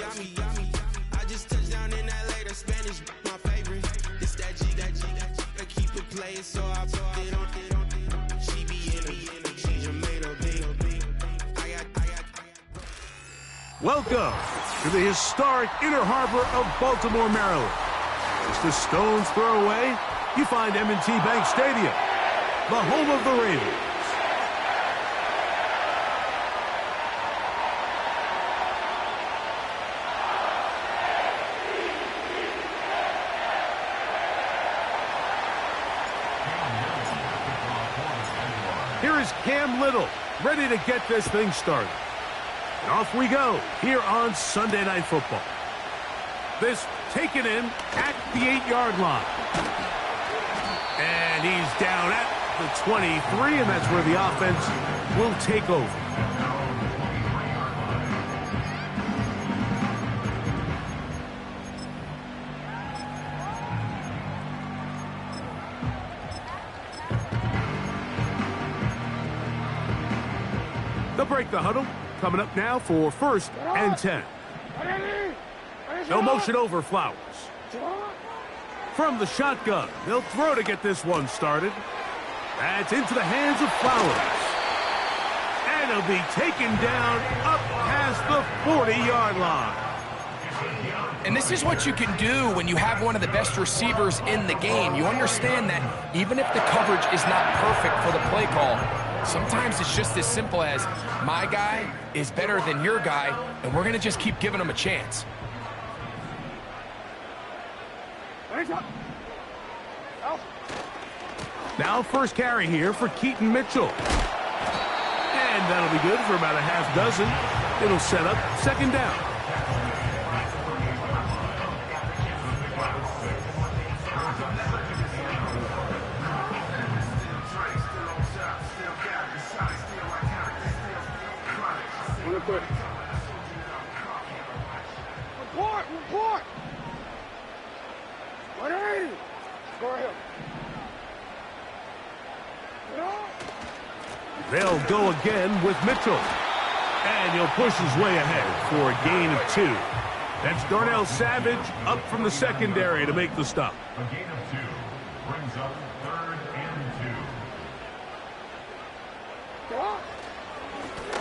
I just touched down in LA, the Spanish, my favorite. It's that G. I keep it playing, so I put it on. She be in it, she just made a big. Welcome to the historic Inner Harbor of Baltimore, Maryland. Just a stone's throw away, you find M&T Bank Stadium, the home of the Ravens. Here is Cam Little, ready to get this thing started. And off we go here on Sunday Night Football. This taken in at the 8-yard line. And he's down at the 23, and that's where the offense will take over. They'll break the huddle. Coming up now for 1st and 10. No motion over Flowers. From the shotgun, they'll throw to get this one started. That's into the hands of Flowers. And he'll be taken down up past the 40-yard line. And this is what you can do when you have one of the best receivers in the game. You understand that even if the coverage is not perfect for the play call, sometimes it's just as simple as my guy is better than your guy, and we're going to just keep giving him a chance. Now first carry here for Keaton Mitchell. And that'll be good for about a half dozen. It'll set up 2nd down. Report! 180! Go ahead. They'll go again with Mitchell. And he'll push his way ahead for a gain of 2. That's Darnell Savage up from the secondary to make the stop. A gain of 2 brings up 3rd and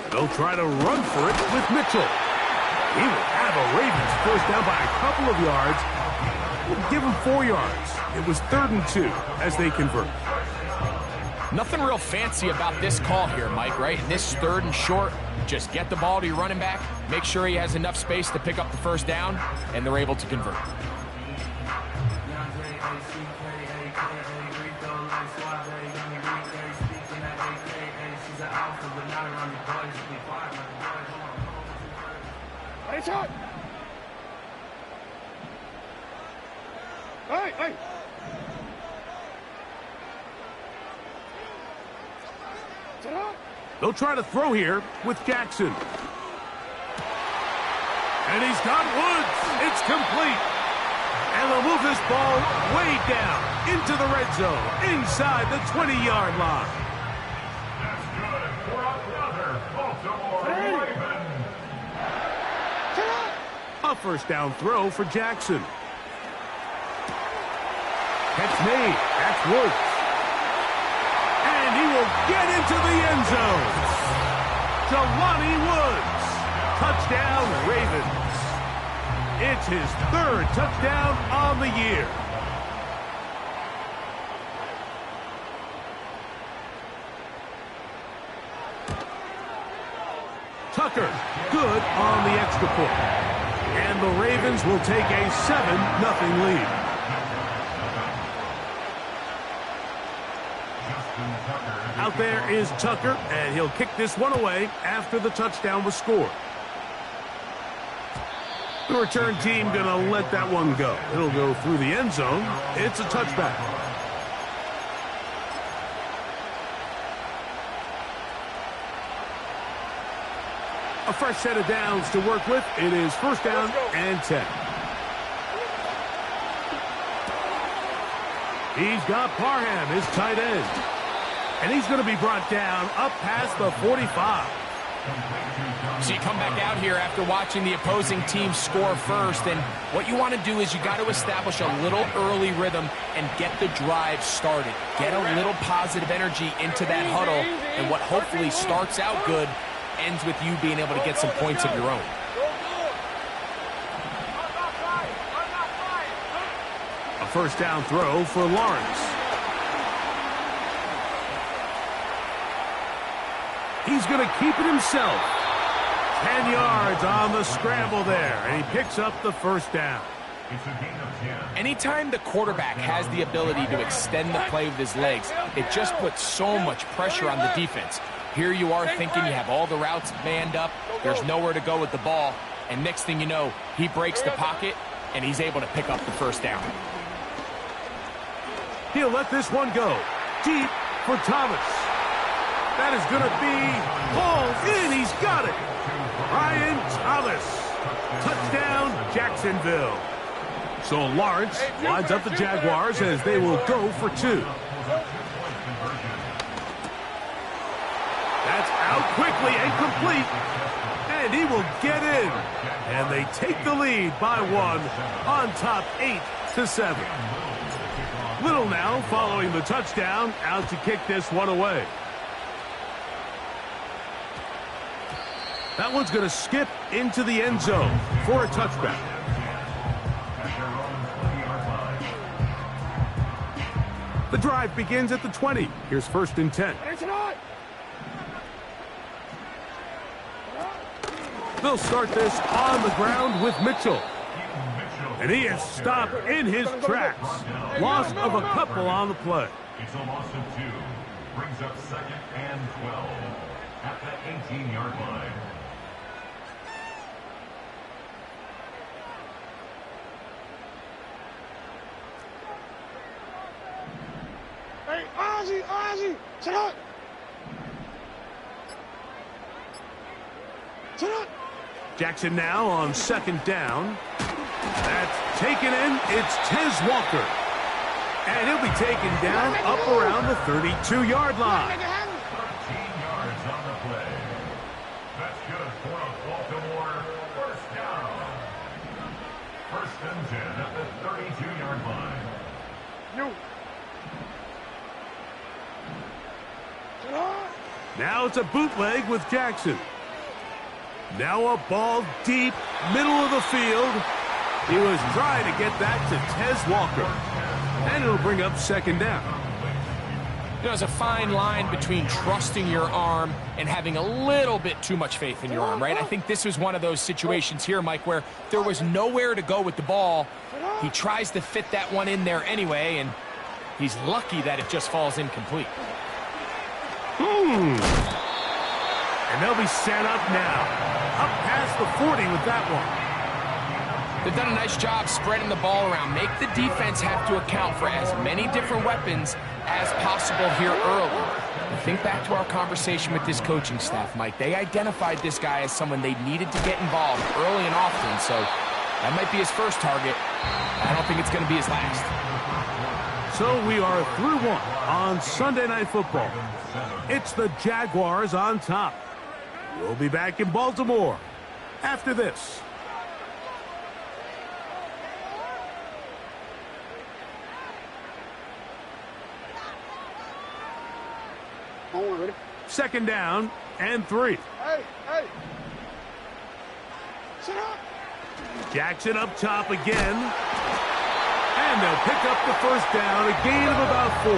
2. They'll try to run for it with Mitchell. He will have a Ravens first down by a couple of yards. We'll give him 4 yards. It was 3rd and 2 as they convert. Nothing real fancy about this call here, Mike, right? This 3rd and short, just get the ball to your running back, make sure he has enough space to pick up the first down, and they're able to convert. Hey! They'll try to throw here with Jackson. And he's got Woods. It's complete. And they'll move this ball way down into the red zone, inside the 20-yard line. That's good for another Baltimore Raven. A first down throw for Jackson. Catch made. That's Woods. And he will get into the end zone. Jelani Woods. Touchdown, Ravens. It's his 3rd touchdown on the year. Tucker, good on the extra point. And the Ravens will take a 7-0 lead. Out there is Tucker, and he'll kick this one away after the touchdown was scored. The return team going to let that one go. It'll go through the end zone. It's a touchback. A fresh set of downs to work with. It is 1st down and 10. He's got Parham, his tight end. And he's going to be brought down up past the 45. So you come back out here after watching the opposing team score first, and what you want to do is you got to establish a little early rhythm and get the drive started. Get a little positive energy into that huddle, and what hopefully starts out good ends with you being able to get some points of your own. A first down throw for Lawrence. He's going to keep it himself. 10 yards on the scramble there, and he picks up the first down. It's a gain of 10. Anytime the quarterback has the ability to extend the play with his legs, it just puts so much pressure on the defense. Here you are thinking you have all the routes manned up, there's nowhere to go with the ball, and next thing you know, he breaks the pocket, and he's able to pick up the first down. He'll let this one go. Deep for Thomas. That is going to be hauled in. He's got it. Brian Thomas. Touchdown, Jacksonville. So Lawrence lines up the Jaguars as they will go for 2. That's out quickly and complete. And he will get in. And they take the lead by 1 on top 8-7. Little now following the touchdown, out to kick this one away. That one's going to skip into the end zone for a touchback. The drive begins at the 20. Here's 1st and 10. They'll start this on the ground with Mitchell. And he is stopped in his tracks. Loss of a couple on the play. It's a loss of 2. Brings up 2nd and 12 at the 18-yard line. Hey, Ozzy, sit up. Sit up. Jackson now on 2nd down. That's taken in. It's Tez Walker. And he'll be taken down up around the 32-yard line. 13 yards on the play. That's good for a Baltimore first down. 1st and 10 at the 32-yard line. You. Sit up. Now it's a bootleg with Jackson. Now a ball deep, middle of the field. He was trying to get that to Tez Walker. And it'll bring up 2nd down. There's a fine line between trusting your arm and having a little bit too much faith in your arm, right? I think this was one of those situations here, Mike, where there was nowhere to go with the ball. He tries to fit that one in there anyway, and he's lucky that it just falls incomplete. And they'll be set up now. Up past the 40 with that one. They've done a nice job spreading the ball around. Make the defense have to account for as many different weapons as possible here early. And think back to our conversation with this coaching staff, Mike. They identified this guy as someone they needed to get involved early and often, so that might be his first target. I don't think it's going to be his last. So we are through 1 on Sunday Night Football. It's the Jaguars on top. We'll be back in Baltimore after this. Ready? 2nd down and 3. Hey. Sit up. Jackson up top again. And they'll pick up the first down, a gain of about 4. A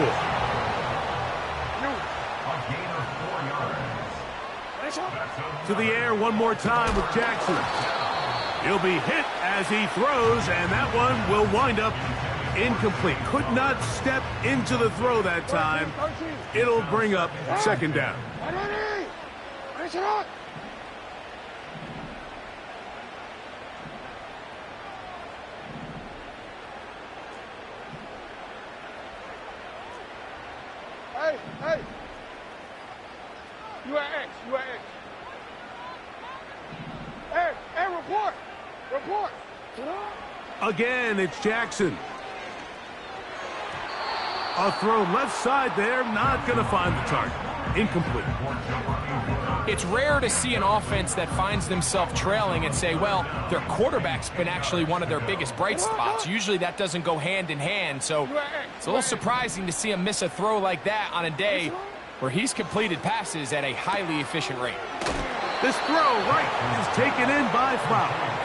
gain of 4 yards. To the air one more time with Jackson. He'll be hit as he throws, and that one will wind up incomplete. Could not step into the throw that time. It'll bring up 2nd down. Ready, sit up. Hey. You at X. Hey, report. Sit up. Again, it's Jackson. A throw left side there, not going to find the target. incomplete. It's rare to see an offense that finds themselves trailing and say, well, their quarterback's been actually one of their biggest bright spots. Usually that doesn't go hand in hand, so it's a little surprising to see him miss a throw like that on a day where he's completed passes at a highly efficient rate. This throw right is taken in by Flowers.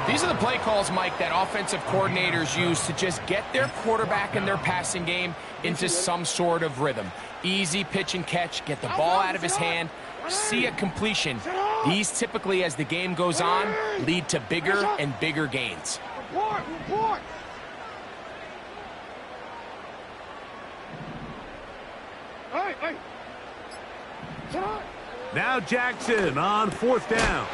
These are the play calls, Mike, that offensive coordinators use to just get their quarterback and their passing game into some sort of rhythm. Easy pitch and catch, get the ball out of his hand, see a completion. These typically, as the game goes on, lead to bigger and bigger gains. Report. Hey. Sit on. Now Jackson on 4th down.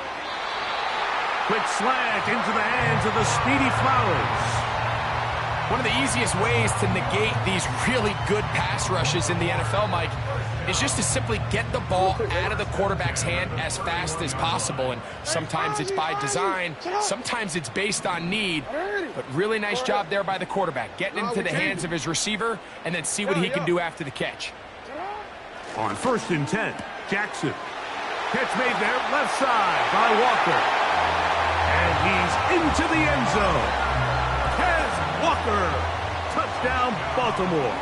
Quick slant into the hands of the speedy Flowers. One of the easiest ways to negate these really good pass rushes in the NFL, Mike, is just to simply get the ball out of the quarterback's hand as fast as possible. And sometimes it's by design, sometimes it's based on need. But really nice job there by the quarterback, getting into the hands of his receiver and then see what he can do after the catch. On 1st and 10, Jackson. Catch made there, left side by Walker. And he's into the end zone. Kez Walker. Touchdown, Baltimore.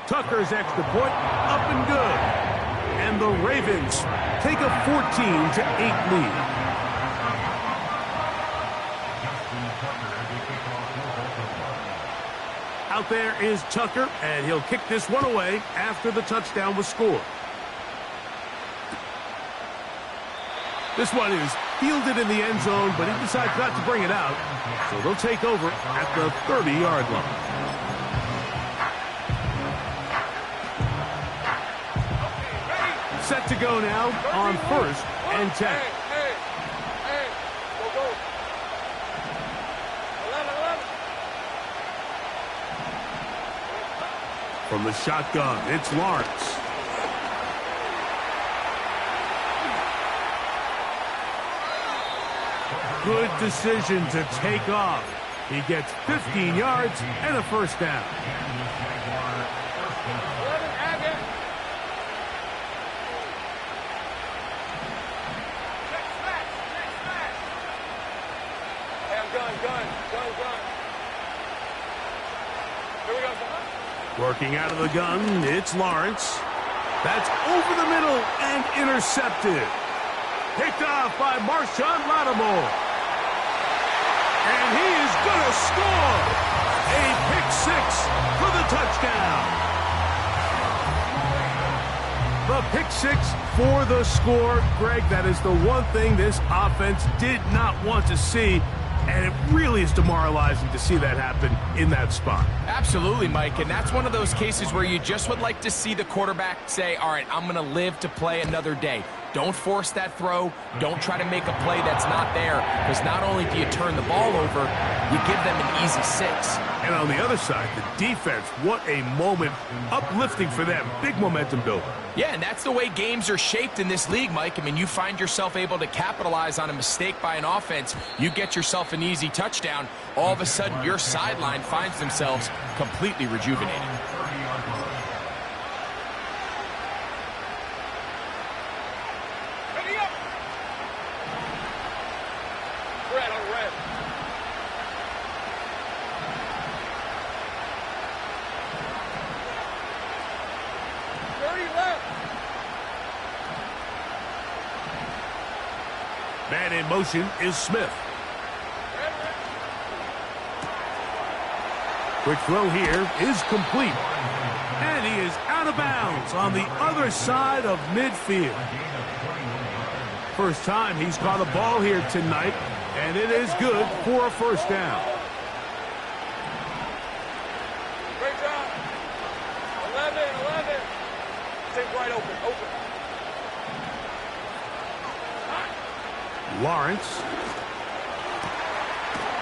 Tucker's extra point up and good. And the Ravens take a 14-8 lead. Out there is Tucker, and he'll kick this one away after the touchdown was scored. This one is fielded in the end zone, but he decides not to bring it out, so they'll take over at the 30-yard line. Set to go now on 1st and 10. Hey. Go. 11. From the shotgun, it's Lawrence. Good decision to take off. He gets 15 yards and a 1st down. 11, Agate. Next match. Hey, I'm gun. Here we go. Working out of the gun, it's Lawrence. That's over the middle and intercepted. Picked off by Marshawn Lattimore. And he is going to score. A pick 6 for the touchdown. The pick 6 for the score. Greg, that is the one thing this offense did not want to see. And it really is demoralizing to see that happen in that spot. Absolutely, Mike, and that's one of those cases where you just would like to see the quarterback say, all right, I'm going to live to play another day. Don't force that throw. Don't try to make a play that's not there, because not only do you turn the ball over, you give them an easy 6. And on the other side, the defense, what a moment. Uplifting for them. Big momentum builder. Yeah, and that's the way games are shaped in this league, Mike. I mean, you find yourself able to capitalize on a mistake by an offense. You get yourself an easy touchdown. All of a sudden, your sideline finds themselves completely rejuvenated. Ready up. Red on red. 30 left. Man in motion is Smith. Quick throw here is complete. And he is out of bounds on the other side of midfield. First time he's caught a ball here tonight, and it is good for a 1st down. Great job. 11. Take right open. Lawrence.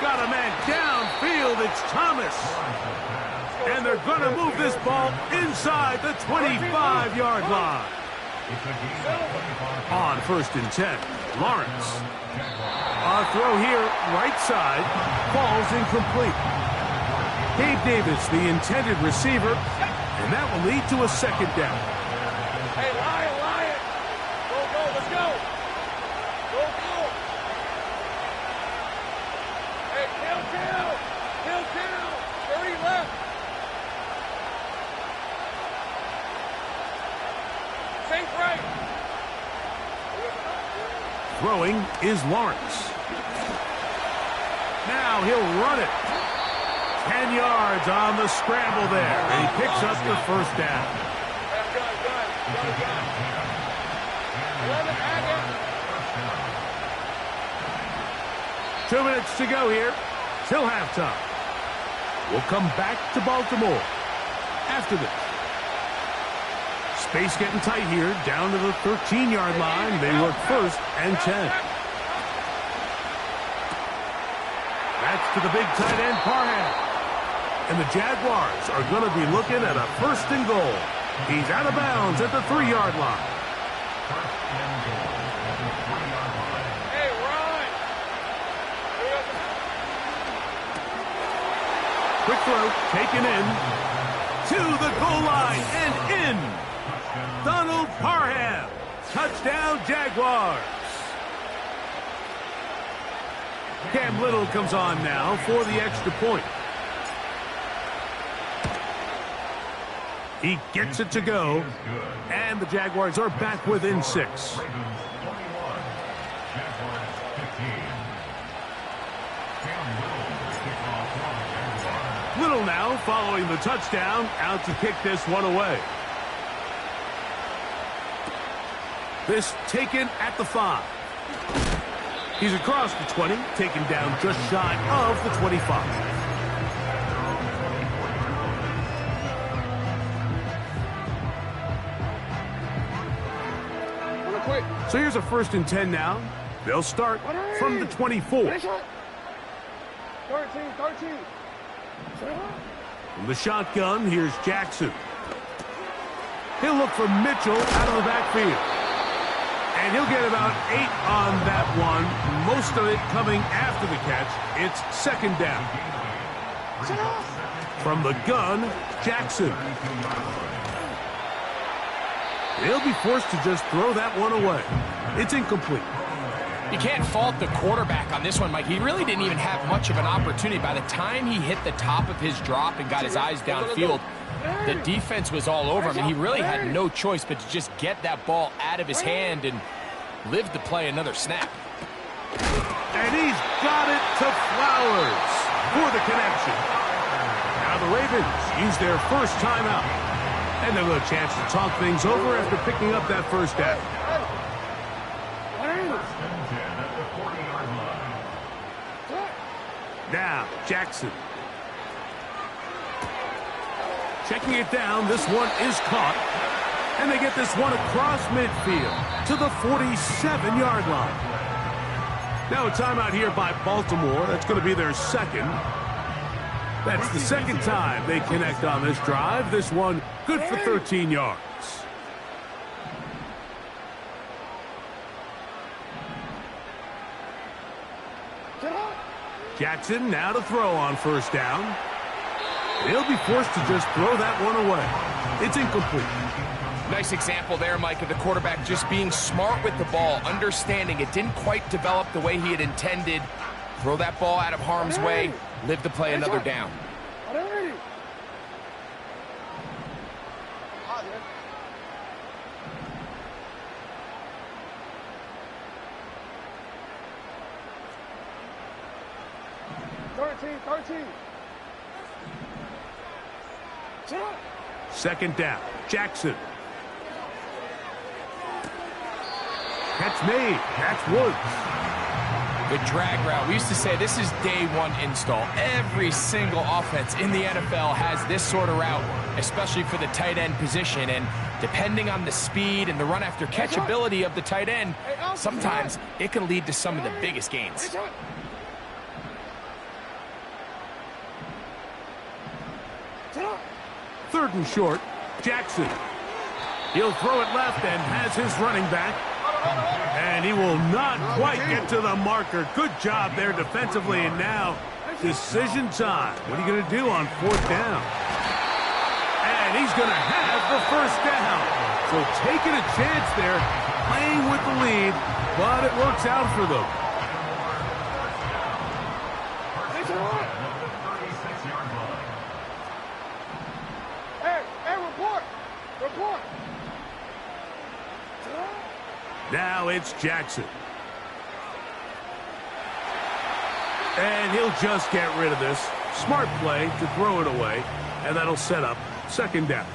Got a man downfield. It's Thomas. And they're going to move this ball inside the 25-yard line. On 1st and 10, Lawrence. A throw here, right side, falls incomplete. Gabe Davis, the intended receiver, and that will lead to a second down. Hey, Lion! Go, let's go! Go! Hey, kill! 30 left! Safe right! Throwing is Lawrence. Now he'll run it. 10 yards on the scramble there. And he picks up the first down. Good. 2 minutes to go here. Till halftime. We'll come back to Baltimore after this. Space getting tight here. Down to the 13-yard line. They work 1st and 10. That's to the big tight end, Parham. And the Jaguars are going to be looking at a 1st and goal. He's out of bounds at the 3-yard line. Hey, run! Quick throw, taken in. To the goal line and in. Donald Parham. Touchdown, Jaguars. Cam Little comes on now for the extra point. He gets it to go, and the Jaguars are back within 6. Little now following the touchdown, out to kick this one away. This taken at the 5. He's across the 20, taken down just shy of the 25. So here's a 1st and 10 now. They'll start from the 24. 13. From the shotgun, here's Jackson. He'll look for Mitchell out of the backfield. And he'll get about 8 on that one, most of it coming after the catch. It's 2nd down. From the gun, Jackson. He'll be forced to just throw that one away. It's incomplete. You can't fault the quarterback on this one, Mike. He really didn't even have much of an opportunity. By the time he hit the top of his drop and got his eyes downfield, the defense was all over him, and he really had no choice but to just get that ball out of his hand and live to play another snap. And he's got it to Flowers for the connection. Now the Ravens use their first timeout. And they'll have a chance to talk things over after picking up that first down. Now, Jackson. Checking it down. This one is caught. And they get this one across midfield to the 47-yard line. Now a timeout here by Baltimore. That's going to be their 2nd. That's the 2nd time they connect on this drive. This one good for 13 yards. Jackson now to throw on 1st down. He'll be forced to just throw that one away. It's incomplete. Nice example there, Mike, of the quarterback just being smart with the ball, understanding it didn't quite develop the way he had intended. Throw that ball out of harm's way, live to play another down. Second down. Jackson. Catch made. That's Woods. The drag route. We used to say this is day 1 install. Every single offense in the NFL has this sort of route, especially for the tight end position. And depending on the speed and the run after catch ability of the tight end, sometimes it can lead to some of the biggest gains. Third and short. Jackson. He'll throw it left and has his running back. And he will not quite get to the marker. Good job there defensively. And now decision time. What are you going to do on 4th down? And he's going to have the 1st down. So taking a chance there, playing with the lead, but it works out for them. Hey, report! Report! Now it's Jackson. And he'll just get rid of this. Smart play to throw it away, and that'll set up 2nd down.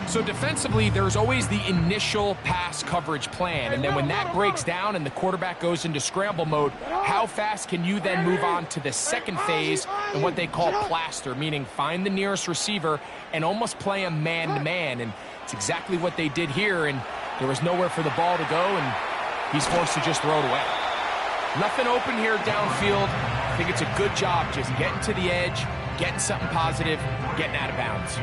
So defensively, there's always the initial pass coverage plan, and then when that breaks down and the quarterback goes into scramble mode, how fast can you then move on to the 2nd phase and what they call plaster, meaning find the nearest receiver and almost play a man-to-man, and it's exactly what they did here, and there was nowhere for the ball to go, and he's forced to just throw it away. Nothing open here downfield. I think it's a good job just getting to the edge, getting something positive, getting out of bounds.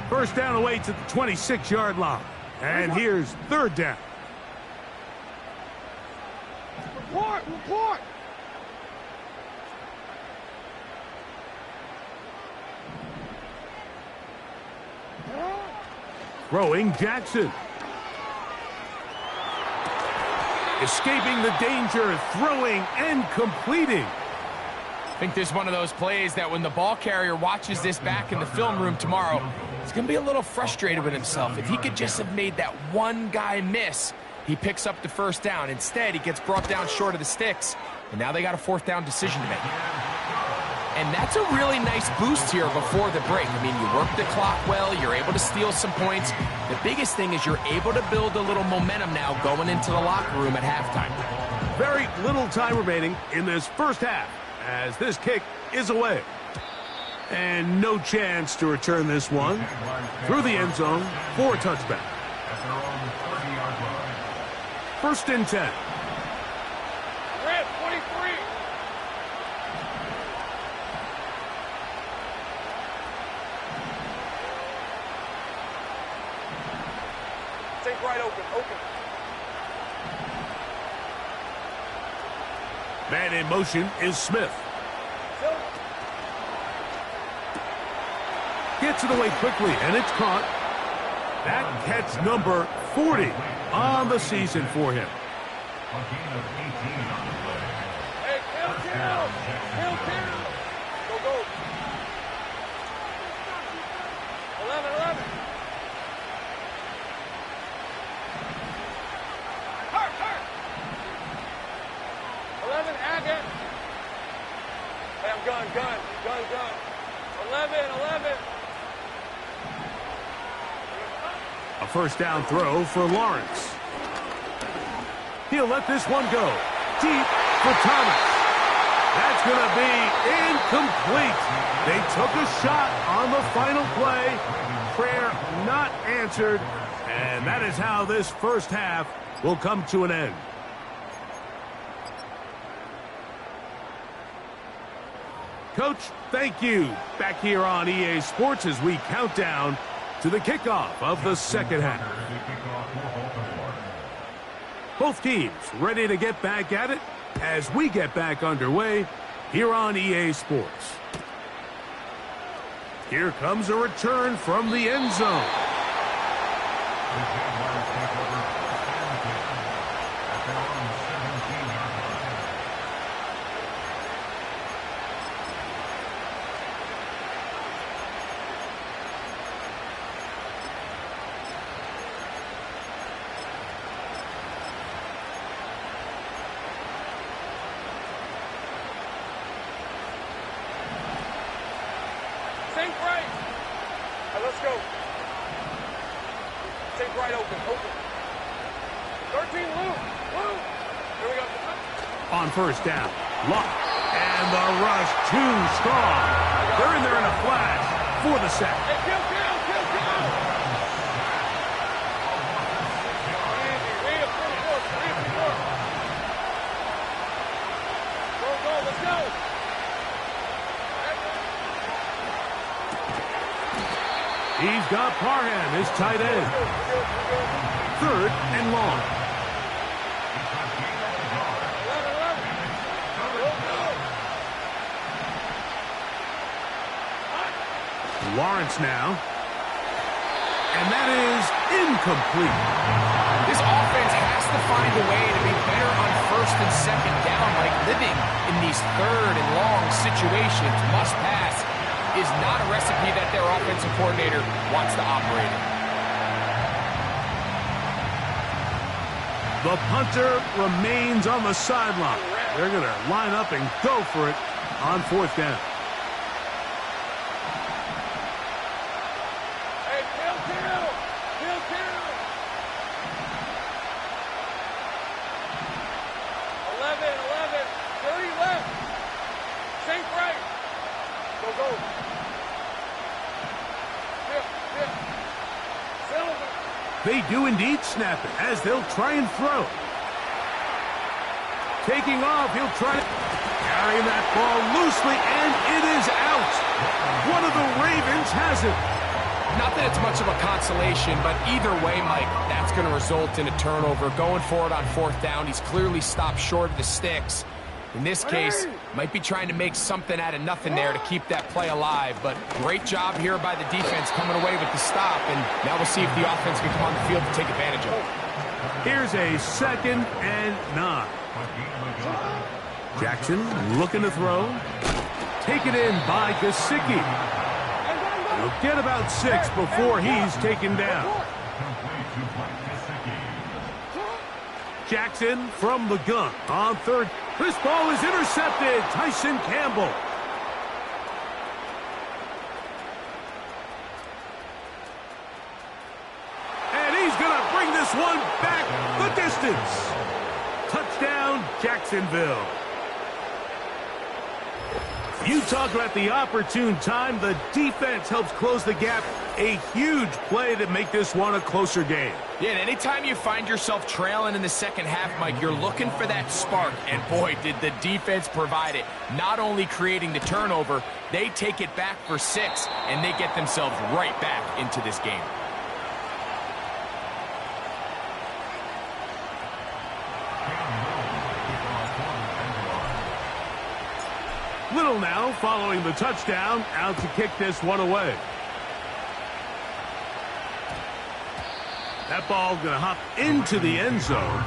First down away to the 26-yard line. And here's 3rd down. Report! Report! Throwing Jackson. Escaping the danger, throwing and completing. I think this is one of those plays that when the ball carrier watches this back in the film room tomorrow, he's going to be a little frustrated with himself. If he could just have made that one guy miss, he picks up the 1st down. Instead, he gets brought down short of the sticks, and now they got a 4th down decision to make. And that's a really nice boost here before the break. I mean, you work the clock well, you're able to steal some points. The biggest thing is you're able to build a little momentum now going into the locker room at halftime. Very little time remaining in this 1st half as this kick is away. And no chance to return this one through the end zone for a touchback. 1st and 10. Red 23! Take right open. Man in motion is Smith. Gets it away quickly, and it's caught. That catch number 40 on the season for him. Hey, kill! Go! 11. Hurt! 11, Agate. Hey, I'm gun. 11. A 1st down throw for Lawrence. He'll let this one go. Deep for Thomas. That's going to be incomplete. They took a shot on the final play. Prayer not answered. And that is how this 1st half will come to an end. Coach, thank you. Back here on EA Sports as we count down to the kickoff of the 2nd half. Both teams ready to get back at it as we get back underway here on EA Sports. Here comes a return from the end zone. Think right. Let's go. Think right open. 13 Lou. Here we go. On 1st down, Luck. And the rush too strong. They're in there in a flash for the sack. Hey, kill. Go, let's go. He's got Parham, his tight end. 3rd and long. Lawrence now. And that is incomplete. This offense has to find a way to be better on 1st and 2nd down, like living in these 3rd and long situations. Must pass is not a recipe that their offensive coordinator wants to operate in. The punter remains on the sideline. They're going to line up and go for it on 4th down. They do indeed snap it as they'll try and throw. Taking off, he'll try to carry that ball loosely, and it is out. One of the Ravens has it. Not that it's much of a consolation, but either way, Mike, that's going to result in a turnover. Going for it on 4th down, he's clearly stopped short of the sticks. In this case, might be trying to make something out of nothing there to keep that play alive. But great job here by the defense coming away with the stop. And now we'll see if the offense can come on the field to take advantage of it. Here's a 2nd and 9. Jackson looking to throw. Taken in by Gesicki. He'll get about 6 before he's taken down. Jackson from the gun on 3rd. This ball is intercepted. Tyson Campbell. And he's going to bring this one back the distance. Touchdown, Jacksonville. You talk about the opportune time. The defense helps close the gap. A huge play to make this one a closer game. Yeah, and anytime you find yourself trailing in the 2nd half, Mike, you're looking for that spark. And boy, did the defense provide it. Not only creating the turnover, they take it back for 6, and they get themselves right back into this game. Little now following the touchdown, out to kick this one away. That ball going to hop into the end zone.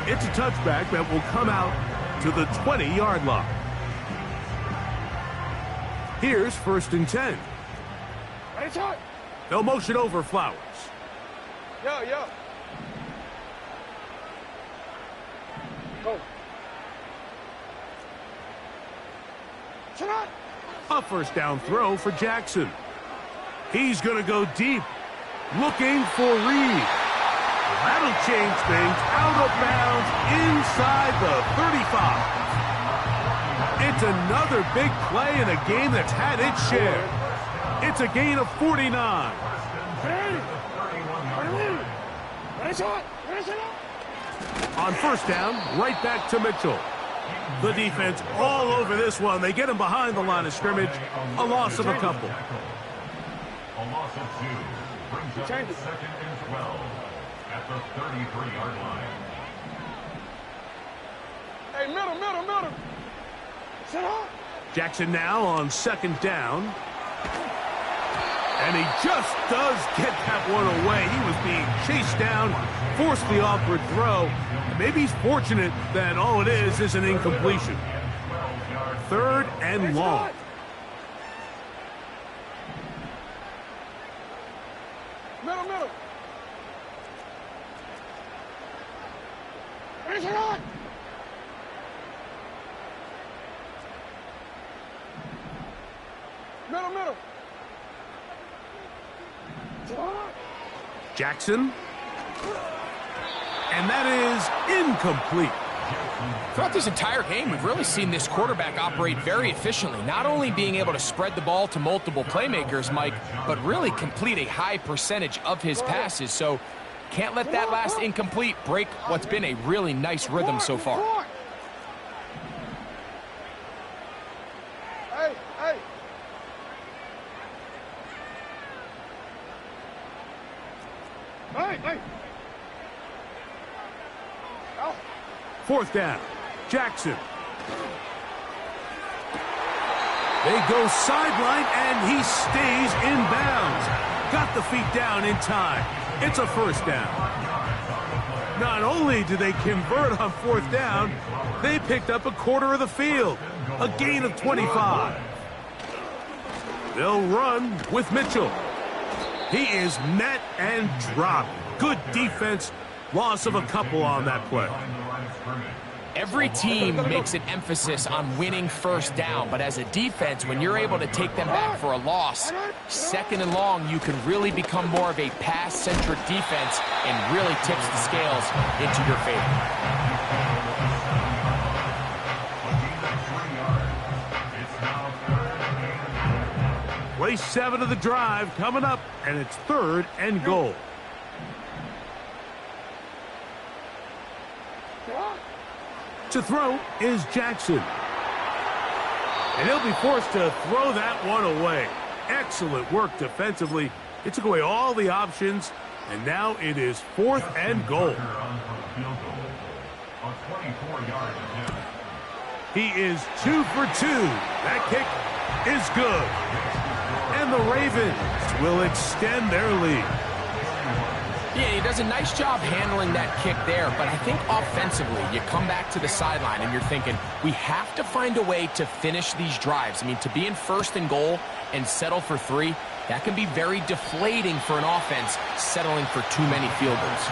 It's a touchback that will come out to the 20-yard line. Here's 1st and 10. They'll motion over Flowers. Yo. Go. A 1st down throw for Jackson. He's going to go deep, looking for Reed. That'll change things. Out of bounds inside the 35. It's another big play in a game that's had its share. It's a gain of 49. On 1st down, right back to Mitchell. The defense all over this one. They get him behind the line of scrimmage. A loss of a couple. A loss of 2 brings up 2nd and 12 at the 33-yard line. Hey, middle. Sit up. Jackson now on 2nd down. And he just does get that one away. He was being chased down, forced the awkward throw. And maybe he's fortunate that all it is an incompletion. 3rd and long. Middle. Raise it on. Middle. Jackson. And that is incomplete. Throughout this entire game, we've really seen this quarterback operate very efficiently, not only being able to spread the ball to multiple playmakers, Mike, but really complete a high percentage of his passes. So can't let that last incomplete break what's been a really nice rhythm so far. Hey. Fourth down. Jackson. They go sideline, and he stays in bounds. Got the feet down in time. It's a first down. Not only did they convert on fourth down, they picked up a quarter of the field. A gain of 25. They'll run with Mitchell. He is met and dropped. Good defense. Loss of a couple on that play. Every team makes an emphasis on winning first down, but as a defense, when you're able to take them back for a loss, second and long, you can really become more of a pass-centric defense and really tips the scales into your favor. Play 7 of the drive coming up, and it's 3rd and goal. To throw is Jackson. And he'll be forced to throw that one away. Excellent work defensively. It took away all the options, and now it is 4th and goal. He is 2 for 2. That kick is good. And the Ravens will extend their lead. Yeah, he does a nice job handling that kick there, but I think offensively, you come back to the sideline and you're thinking, we have to find a way to finish these drives. I mean, to be in 1st and goal and settle for 3, that can be very deflating for an offense settling for too many field goals.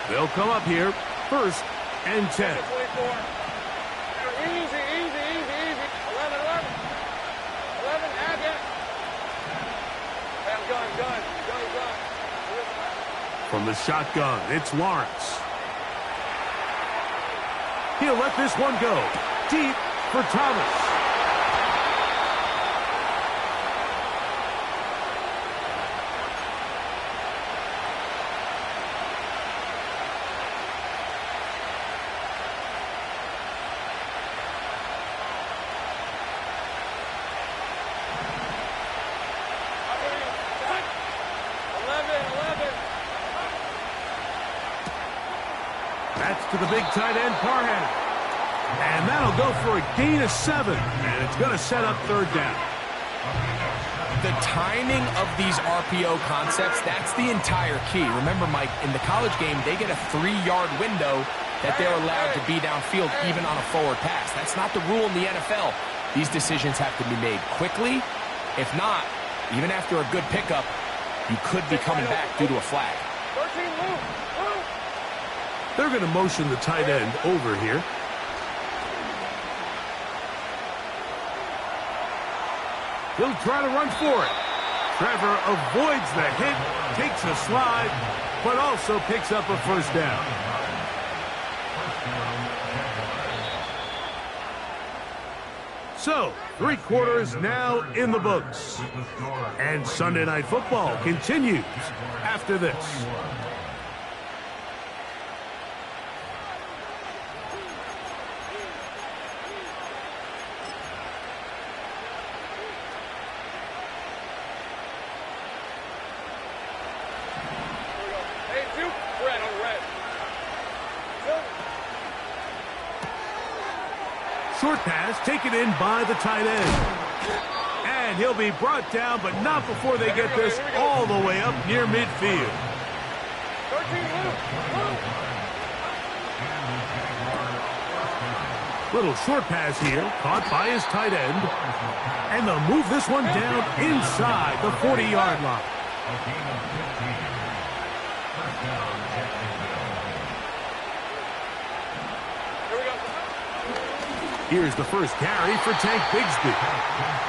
They'll come up here, 1st and 10. Easy, easy, easy. 11, 11, gun. From the shotgun, it's Lawrence. He'll let this one go. Deep for Thomas. To the big tight end, Parham. And that'll go for a gain of 7. And it's going to set up 3rd down. The timing of these RPO concepts, that's the entire key. Remember, Mike, in the college game, they get a 3-yard window that they're allowed to be downfield even on a forward pass. That's not the rule in the NFL. These decisions have to be made quickly. If not, even after a good pickup, you could be coming back due to a flag. 13, move. They're going to motion the tight end over here. He'll try to run for it. Trevor avoids the hit, takes a slide, but also picks up a first down. So, 3 quarters now in the books. And Sunday Night Football continues after this. Short pass taken in by the tight end. And he'll be brought down, but not before they get this all the way up near midfield. 13, Little short pass here, caught by his tight end. And they'll move this one down inside the 40-yard line. Here's the first carry for Tank Bigsby.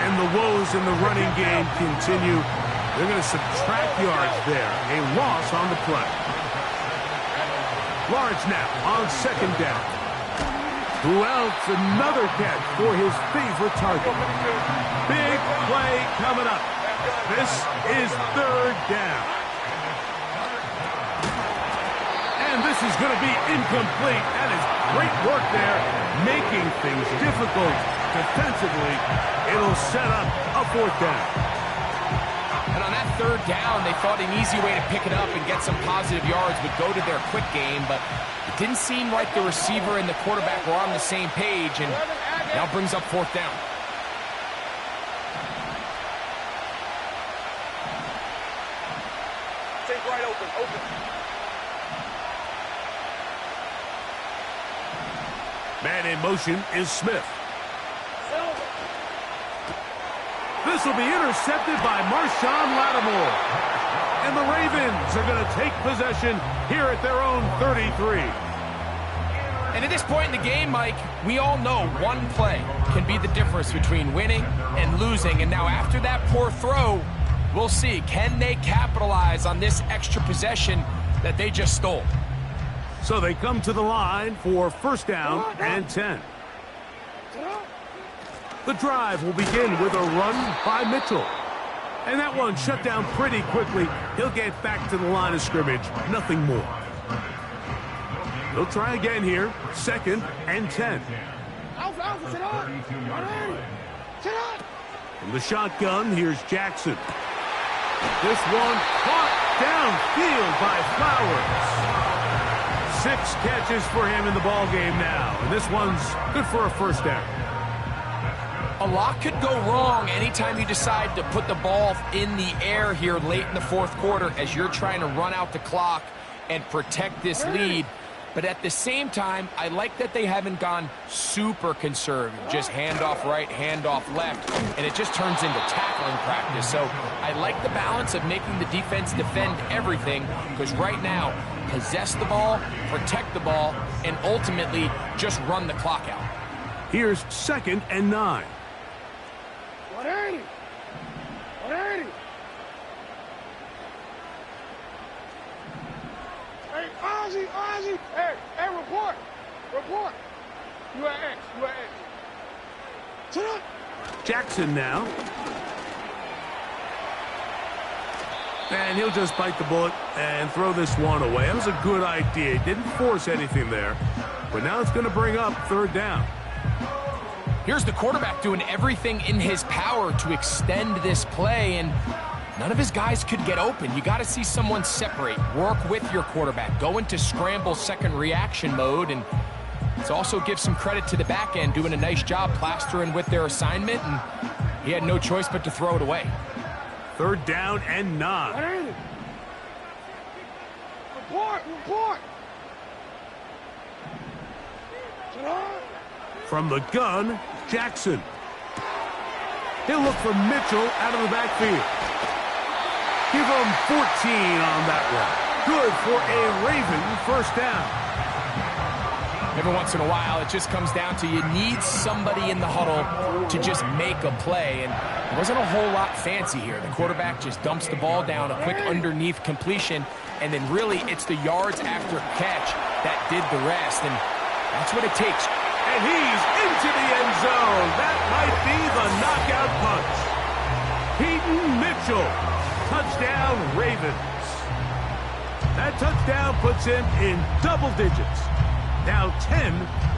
And the woes in the running game continue. They're going to subtract yards there. A loss on the play. Lawrence now on 2nd down. Who else? Another catch for his favorite target. Big play coming up. This is 3rd down. And this is going to be incomplete. That is great work there, making things difficult defensively. It'll set up a 4th down. And on that 3rd down, they thought an easy way to pick it up and get some positive yards would go to their quick game, but it didn't seem like the receiver and the quarterback were on the same page, and now brings up 4th down. Take right open. Man in motion is Smith. This will be intercepted by Marshawn Lattimore. And the Ravens are going to take possession here at their own 33. And at this point in the game, Mike, we all know one play can be the difference between winning and losing. And now after that poor throw, we'll see, can they capitalize on this extra possession that they just stole? So they come to the line for 1st down and 10. The drive will begin with a run by Mitchell. And that one shut down pretty quickly. He'll get back to the line of scrimmage. Nothing more. They'll try again here. 2nd and 10. From the shotgun, here's Jackson. This one caught downfield by Flowers. 6 catches for him in the ballgame now. And this one's good for a 1st down. A lot could go wrong anytime you decide to put the ball in the air here late in the 4th quarter as you're trying to run out the clock and protect this lead. But at the same time, I like that they haven't gone super conservative. Just handoff right, handoff left, and it just turns into tackling practice. So I like the balance of making the defense defend everything, because right now, possess the ball, protect the ball, and ultimately just run the clock out. Here's 2nd and 9. 180. Hey, Ozzy. Hey, report. You at X. Sit up. Jackson now. And he'll just bite the bullet and throw this one away. That was a good idea. He didn't force anything there. But now it's going to bring up 3rd down. Here's the quarterback doing everything in his power to extend this play, and none of his guys could get open. You got to see someone separate, work with your quarterback, go into scramble 2nd reaction mode, and let's also give some credit to the back end doing a nice job plastering with their assignment, and he had no choice but to throw it away. 3rd down and 9. Report. From the gun, Jackson. He'll look for Mitchell out of the backfield. Give him 14 on that one. Good for a Raven 1st down. Every once in a while, it just comes down to you need somebody in the huddle to just make a play, and there wasn't a whole lot fancy here. The quarterback just dumps the ball down, a quick underneath completion, and then really it's the yards after catch that did the rest, and that's what it takes. And he's into the end zone. That might be the knockout punch. Peyton Mitchell. Touchdown, Ravens. That touchdown puts him in double digits. Now 10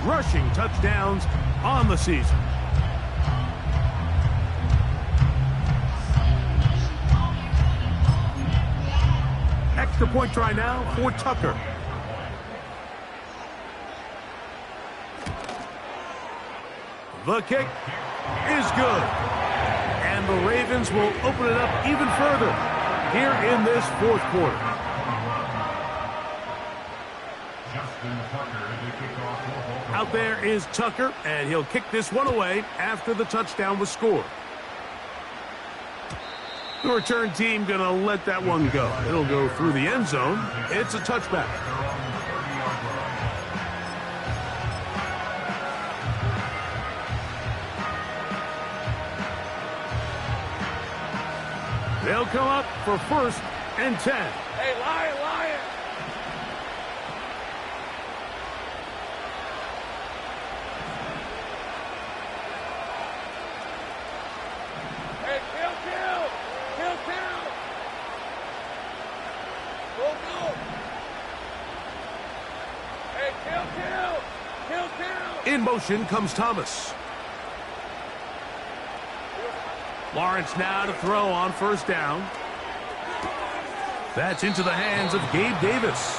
rushing touchdowns on the season. Extra point try now for Tucker. The kick is good. And the Ravens will open it up even further here in this 4th quarter. Out there is Tucker, and he'll kick this one away after the touchdown was scored. The return team going to let that one go. It'll go through the end zone. It's a touchback. They'll come up for 1st and 10. Hey, Lion. Hey, kill. Go. In motion comes Thomas. Lawrence now to throw on first down. That's into the hands of Gabe Davis.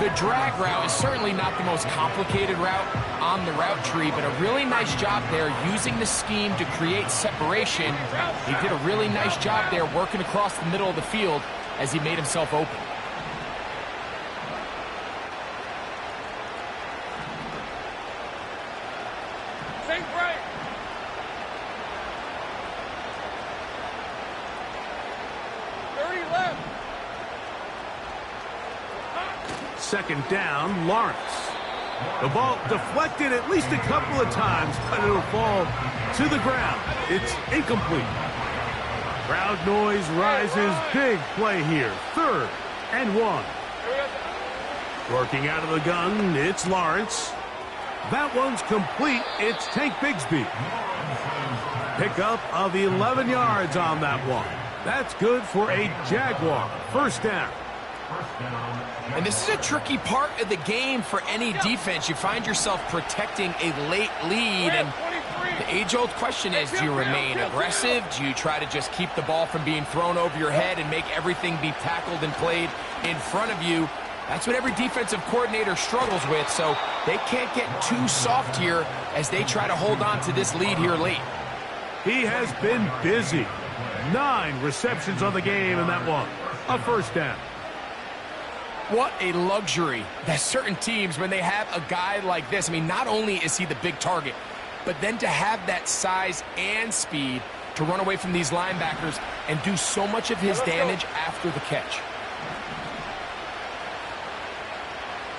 The drag route is certainly not the most complicated route on the route tree, but a really nice job there using the scheme to create separation. He did a really nice job there working across the middle of the field as he made himself open. Think right. Second down, Lawrence. The ball deflected at least a couple of times, but it'll fall to the ground. It's incomplete. Crowd noise rises. Big play here. 3rd and 1. Working out of the gun, it's Lawrence. That one's complete. It's Tank Bigsby. Pickup of 11 yards on that one. That's good for a Jaguar. First down. And this is a tricky part of the game for any defense. You find yourself protecting a late lead, and the age-old question is, do you remain aggressive? Do you try to just keep the ball from being thrown over your head and make everything be tackled and played in front of you? That's what every defensive coordinator struggles with, so they can't get too soft here as they try to hold on to this lead here late. He has been busy. 9 receptions on the game in that one. A first down. What a luxury that certain teams, when they have a guy like this, I mean, not only is he the big target, but then to have that size and speed to run away from these linebackers and do so much of his damage after the catch.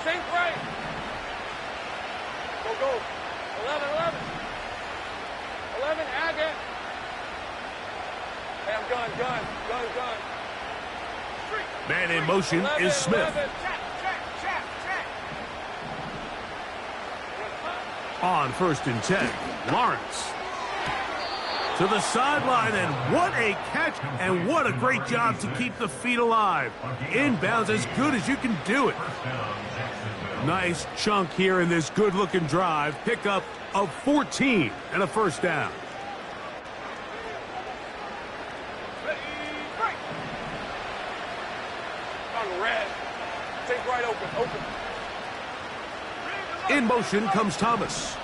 Think right. Go. 11. 11, Agate. Hey, I'm gun. Man in motion 11, is Smith. 11. Check. On 1st and 10, Lawrence. To the sideline, and what a catch, and what a great job to keep the feet alive. Inbounds as good as you can do it. Nice chunk here in this good-looking drive. Pickup of 14 and a first down. Think right, open. In motion comes Thomas.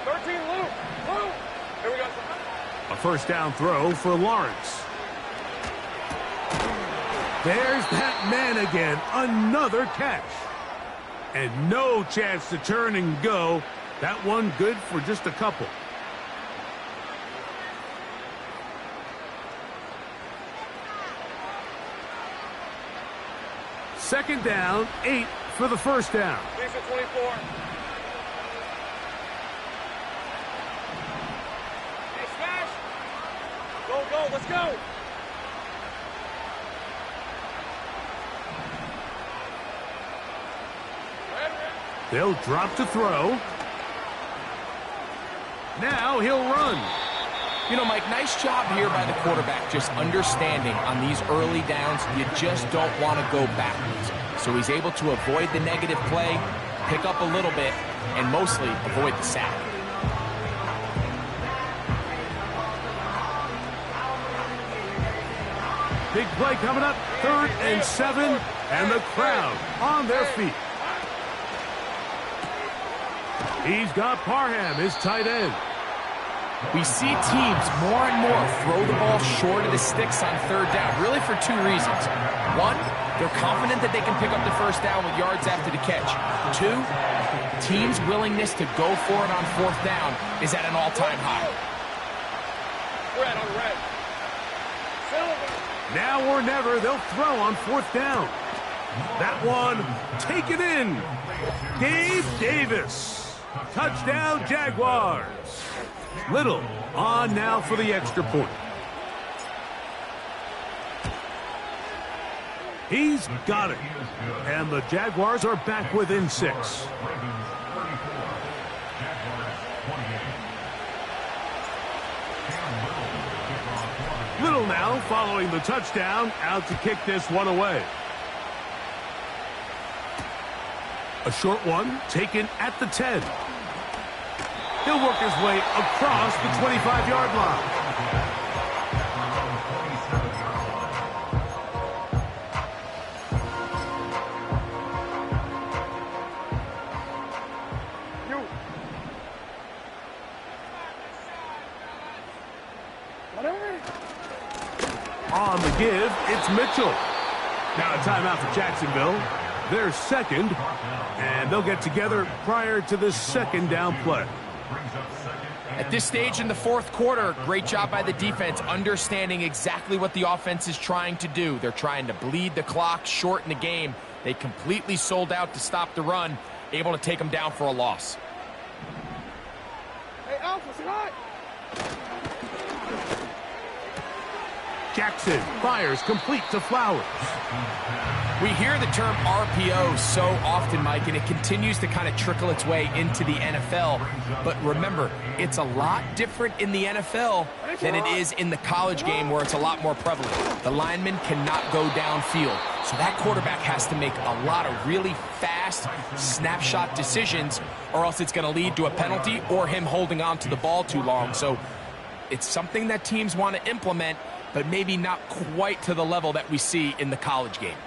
13, Luke. Here we go. A first down throw for Lawrence. There's that man again. Another catch. And no chance to turn and go. That one good for just a couple. Second down, 8 for the first down. These are 24. Hey, smash. Go, let's go. They'll drop to throw. Now he'll run. You know, Mike, nice job here by the quarterback, just understanding on these early downs, you just don't want to go backwards. So he's able to avoid the negative play, pick up a little bit, and mostly avoid the sack. Big play coming up, 3rd and 7, and the crowd on their feet. He's got Parham, his tight end. We see teams more and more throw the ball short of the sticks on 3rd down, really for 2 reasons. 1, they're confident that they can pick up the first down with yards after the catch. 2, teams' willingness to go for it on 4th down is at an all-time high. Red on red. Silver. Now or never, they'll throw on 4th down. That one taken in. Gabe Davis. Touchdown, Jaguars. Little on now for the extra point. He's got it. And the Jaguars are back within 6. Little now following the touchdown, out to kick this one away. A short one taken at the 10. He'll work his way across the 25-yard line. On the give, it's Mitchell. Now a timeout for Jacksonville. They're second, and they'll get together prior to the second down play. At this stage in the fourth quarter, great job by the defense understanding exactly what the offense is trying to do. They're trying to bleed the clock, shorten the game. They completely sold out to stop the run, able to take them down for a loss. Hey, Alpha, say hi. Jackson fires complete to Flowers. We hear the term RPO so often, Mike, and it continues to kind of trickle its way into the NFL. But remember, it's a lot different in the NFL than it is in the college game where it's a lot more prevalent. The lineman cannot go downfield. So that quarterback has to make a lot of really fast snapshot decisions, or else it's going to lead to a penalty or him holding on to the ball too long. So it's something that teams want to implement, but maybe not quite to the level that we see in the college game.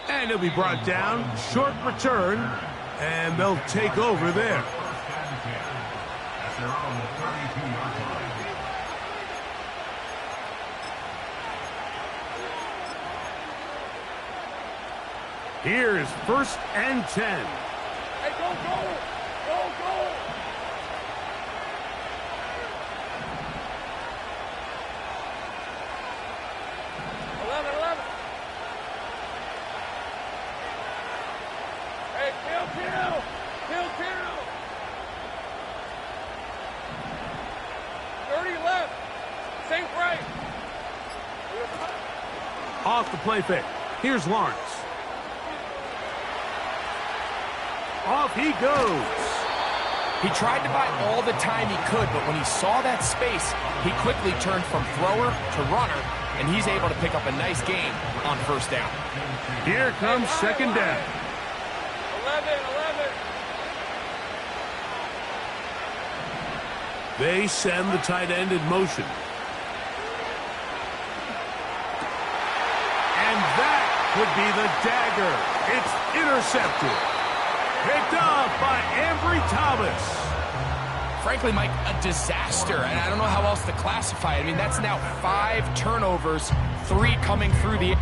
And he'll be brought down, short return, and they'll take over there. Here's 1st and 10. Hey, go, go! Go, go! Hey, kill! 30 left. Same right. Off the play fake. Here's Lawrence. Off he goes. He tried to buy all the time he could, but when he saw that space, he quickly turned from thrower to runner, and he's able to pick up a nice gain on 1st down. Here comes 2nd down. 11. They send the tight end in motion. And that would be the dagger. It's intercepted. Picked off by Ambry Thomas. Frankly, Mike, a disaster, and I don't know how else to classify it. I mean, that's now 5 turnovers, 3 coming through the